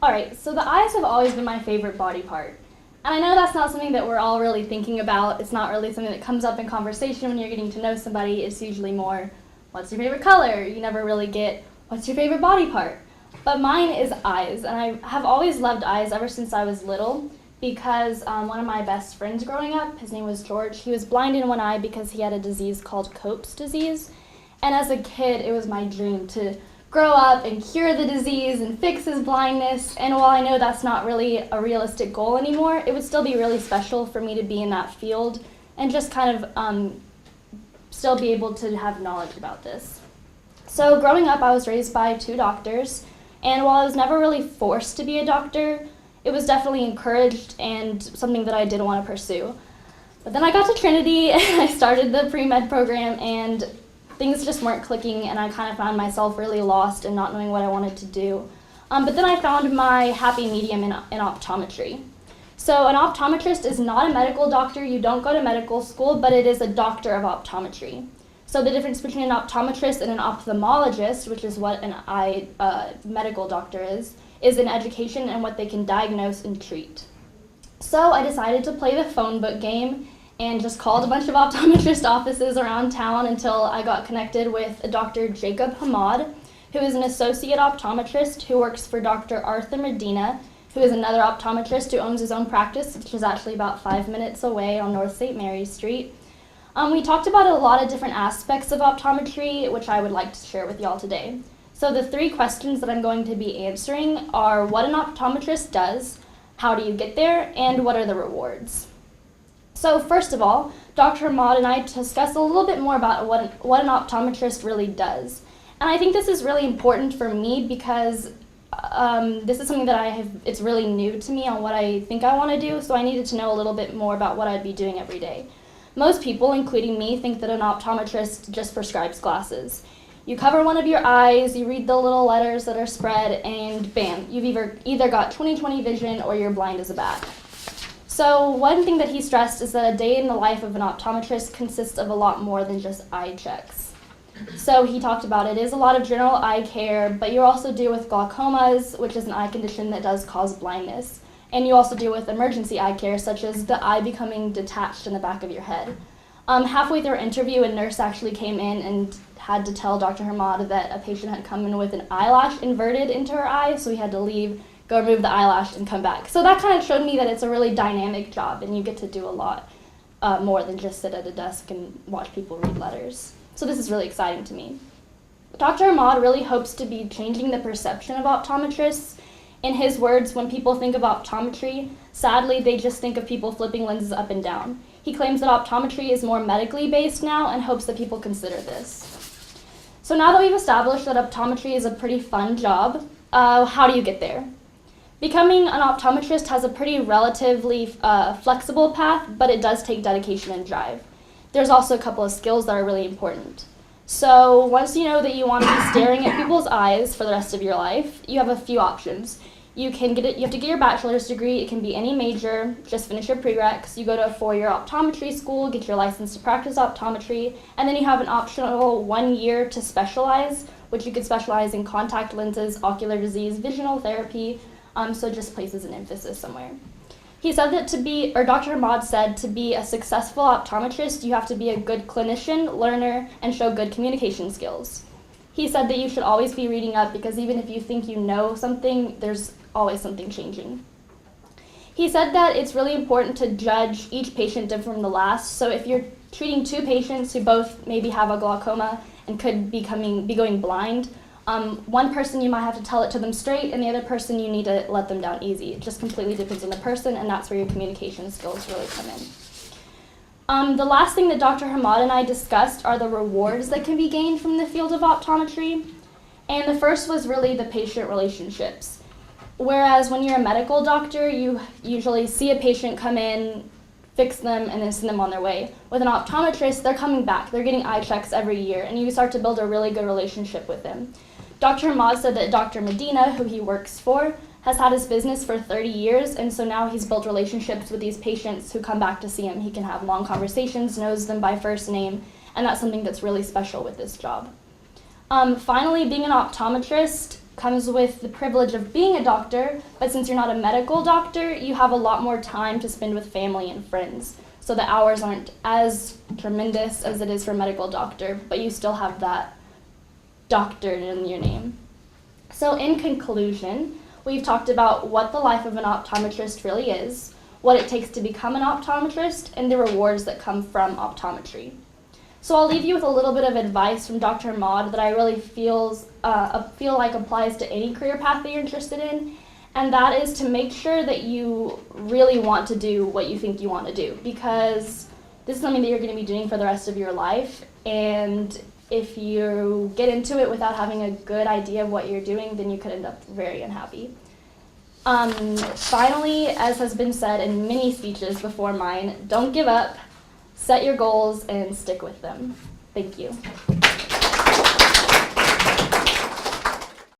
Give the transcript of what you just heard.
All right, so the eyes have always been my favorite body part. And I know that's not something that we're all really thinking about. It's not really something that comes up in conversation when you're getting to know somebody. It's usually more, what's your favorite color? You never really get, what's your favorite body part? But mine is eyes, and I have always loved eyes ever since I was little because one of my best friends growing up, his name was George, he was blind in one eye because he had a disease called Cope's disease. And as a kid, it was my dream to grow up and cure the disease and fix his blindness. And while I know that's not really a realistic goal anymore, it would still be really special for me to be in that field and just kind of still be able to have knowledge about this. So growing up, I was raised by 2 doctors. And while I was never really forced to be a doctor, it was definitely encouraged and something that I did want to pursue. But then I got to Trinity and I started the pre-med program, and things just weren't clicking, and I kind of found myself really lost and not knowing what I wanted to do. But then I found my happy medium in optometry. So an optometrist is not a medical doctor. You don't go to medical school, but it is a doctor of optometry. So the difference between an optometrist and an ophthalmologist, which is what an eye medical doctor is in education and what they can diagnose and treat. So I decided to play the phone book game and just called a bunch of optometrist offices around town until I got connected with Dr. Jacob Hamad, who is an associate optometrist who works for Dr. Arthur Medina, who is another optometrist who owns his own practice, which is actually about 5 minutes away on North St. Mary's Street. We talked about a lot of different aspects of optometry, which I would like to share with y'all today. So the 3 questions that I'm going to be answering are what an optometrist does, how do you get there, and what are the rewards. So first of all, Dr. Hamad and I discussed a little bit more about what an optometrist really does. And I think this is really important for me because this is something that it's really new to me on what I think I want to do, so I needed to know a little bit more about what I'd be doing every day. Most people, including me, think that an optometrist just prescribes glasses. You cover one of your eyes, you read the little letters that are spread, and bam, you've either got 20/20 vision or you're blind as a bat. So one thing that he stressed is that a day in the life of an optometrist consists of a lot more than just eye checks. So he talked about it is a lot of general eye care, but you also deal with glaucomas, which is an eye condition that does cause blindness. And you also deal with emergency eye care, such as the eye becoming detached in the back of your head. Halfway through our interview, a nurse actually came in and had to tell Dr. Hamad that a patient had come in with an eyelash inverted into her eye, so he had to leave, go remove the eyelash, and come back. So that kind of showed me that it's a really dynamic job, and you get to do a lot more than just sit at a desk and watch people read letters. So this is really exciting to me. Dr. Hamad really hopes to be changing the perception of optometrists. In his words, when people think of optometry, sadly, they just think of people flipping lenses up and down. He claims that optometry is more medically based now and hopes that people consider this. So now that we've established that optometry is a pretty fun job, how do you get there? Becoming an optometrist has a pretty relatively flexible path, but it does take dedication and drive. There's also a couple of skills that are really important. So once you know that you want to be staring at people's eyes for the rest of your life, you have a few options. You have to get your bachelor's degree. It can be any major. Just finish your prereqs. You go to a 4-year optometry school, get your license to practice optometry, and then you have an optional 1 year to specialize, which you could specialize in contact lenses, ocular disease, visional therapy, so it just places an emphasis somewhere. He said that Dr. Hamad said to be a successful optometrist, you have to be a good clinician, learner, and show good communication skills. He said that you should always be reading up because even if you think you know something, there's always something changing. He said that it's really important to judge each patient different from the last. So if you're treating 2 patients who both maybe have a glaucoma and could be going blind, one person you might have to tell it to them straight, and the other person you need to let them down easy. It just completely depends on the person, and that's where your communication skills really come in. The last thing that Dr. Hamad and I discussed are the rewards that can be gained from the field of optometry. And the first was really the patient relationships. Whereas when you're a medical doctor, you usually see a patient come in, fix them, and then send them on their way. With an optometrist, they're coming back. They're getting eye checks every year, and you start to build a really good relationship with them. Dr. Hamad said that Dr. Medina, who he works for, has had his business for 30 years, and so now he's built relationships with these patients who come back to see him. He can have long conversations, knows them by first name, and that's something that's really special with this job. Finally, being an optometrist comes with the privilege of being a doctor, but since you're not a medical doctor, you have a lot more time to spend with family and friends. So the hours aren't as tremendous as it is for a medical doctor, but you still have that doctor in your name. So in conclusion, we've talked about what the life of an optometrist really is, what it takes to become an optometrist, and the rewards that come from optometry. So I'll leave you with a little bit of advice from Dr. Maud that I really feel like applies to any career path that you're interested in, and that is to make sure that you really want to do what you think you want to do, because this is something that you're going to be doing for the rest of your life, and if you get into it without having a good idea of what you're doing, then you could end up very unhappy. Finally, as has been said in many speeches before mine, don't give up, set your goals, and stick with them. Thank you.